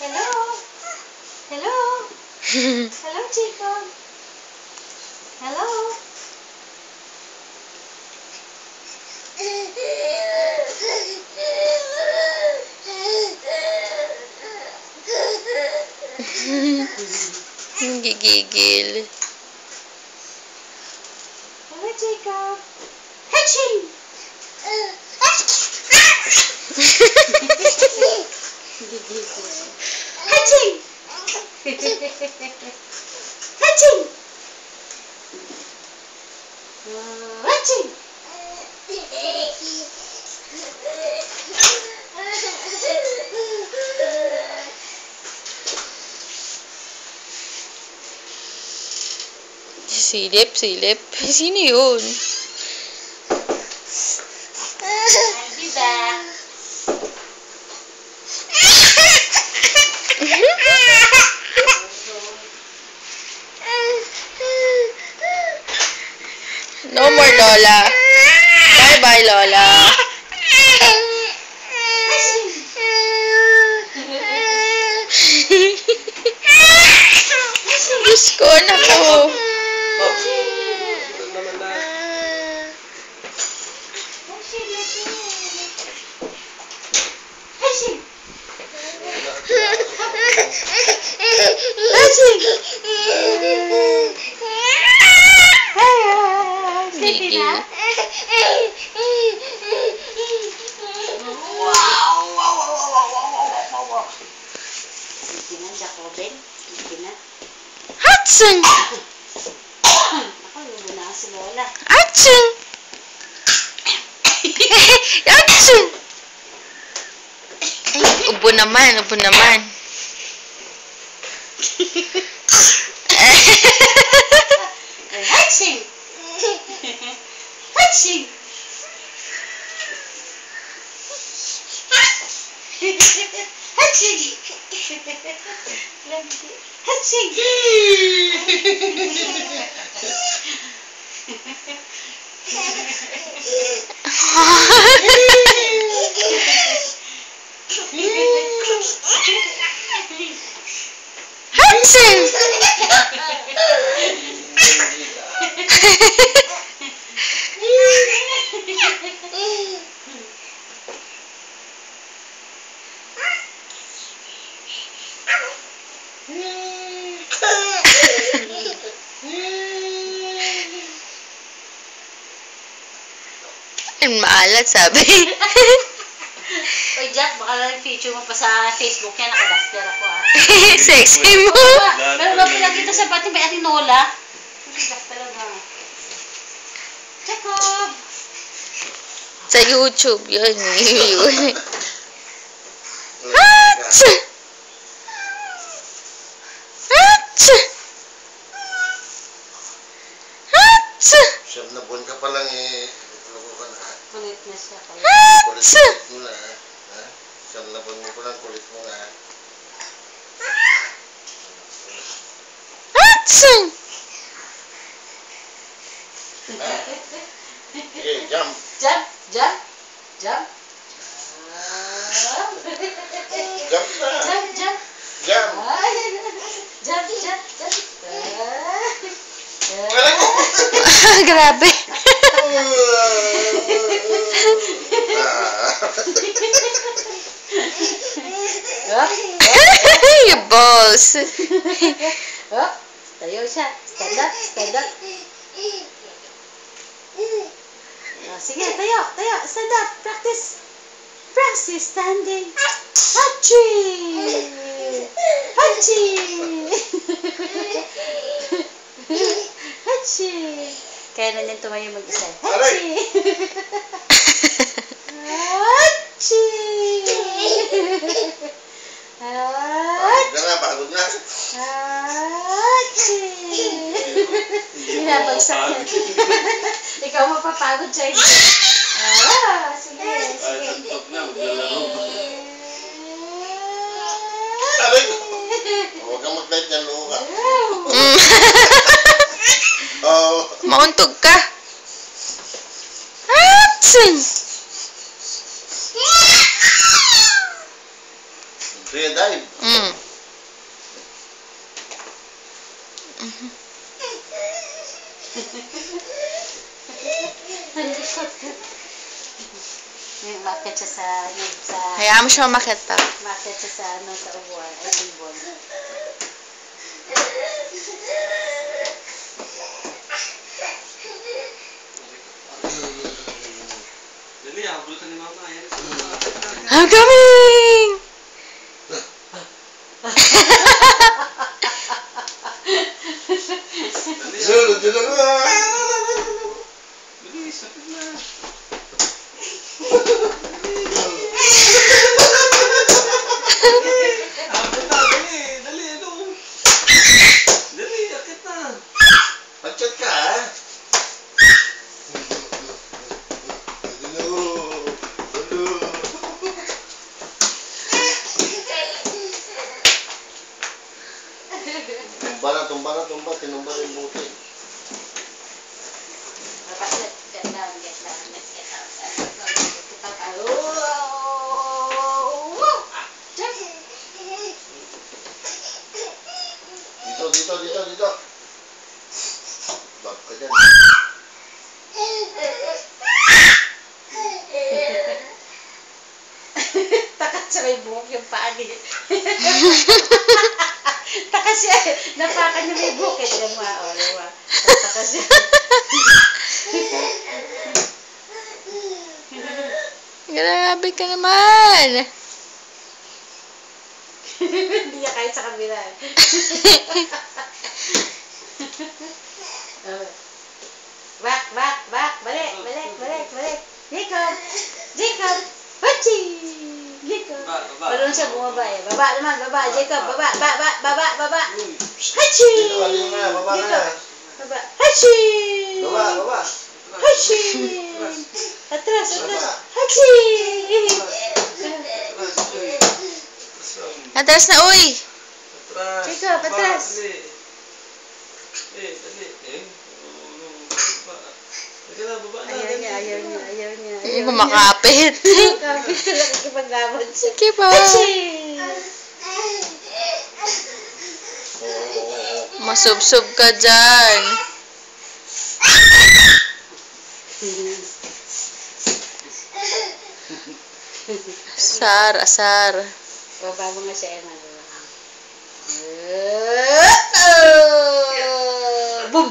Hello? Hello? Hello, Jacob? Hello? Gigigil. Hello, Jacob? Hatching! Hatching! Hatching! Hatching! Silip, silip. Sino yun? I'll be back. No more Lola. Bye-bye, Lola. Diyos ko, naku. Gigi. Jacobin. Sige na. Hudson! Ako, lumo na si Lola. Hudson! Hudson! Ay, ubo naman, ubo naman. Hatching! Hatching! Hatching! Hatching! Hudson! Ang maalat, sabi. Oy, Jack, baka lang feature mo pa sa Facebook yan. Nakaduster ako, ah. Sexy mo. Pero ba pinagkita sa pati may ating Nola? Jack talaga. Jacob! Sa YouTube, yun. Hudson! Hudson! Hudson! Siyam na buwan ka pa lang eh. Loko ka na. Kulit na siya. Hudson! Kulit mo na. Ha? Siyam na buwan mo pa lang, kulit mo na. Hudson! Okay, jump. Jump! Jump! Jump! Jump na. Jump! Jump! Jump. Jump! Jump! Jump! Alam ko. Grabe. Yung balls. Oh, tayo siya. Stand up, stand up. Oh, sige, tayo, tayo. Stand up. Practice. Practice standing. Hachi! Hachi! Hachi! Kaya na niyan tumayo mag-isa. Hachi! Hachi! Pagod na, pagod na. Hachi! Binabagsak yan. Ikaw mapapagod siya. Ah, sige, sige. Aray ko. Huwag kang mag-light ng luha. Oh. Mauntog ka. Hudson! Free dive. Mm. May umakyat siya sa Hayaan mo siya umakyat pa. umakyat siya sa sa upuan, ay tibon. Dali, habulutan ni Mama. Ayan. I'm coming! Sulod yun na. Dali, sakit na. Habol na, dali. Dali, ano? Dali, akit na. Mag-chat ka, ha? Hello. Hello. Tumba na. Tinumba na yung buti. Get down. Dito. Bab ka dyan. Takas sa may buhok yung paa niya. Takas siya. Napakan niya may buhok. Diyan mo, diba? Takas siya. Grabe ka naman. Hindi niya kahit sa kabila. Back. Balik. Jacob. Hachi! Jacob. Baba. Marunong siya bumaba eh. Baba naman. Jacob, baba. Uy. Hachi! Dito nga, baba ka na. Baba. Hachi! Baba. Hachi! Atras. Hachi! Atras na, uy! Atras. Jacob, Baba, atras. Dali. Dali. Baba. Teka na, baba na. Ayaw niya. Hindi kumakapit. Kapit ka lang ikipaglaban siya. Sige ba? Hachi! Masubsob ka dyan. Asar. Baba mo nga siya, Emma. Boom!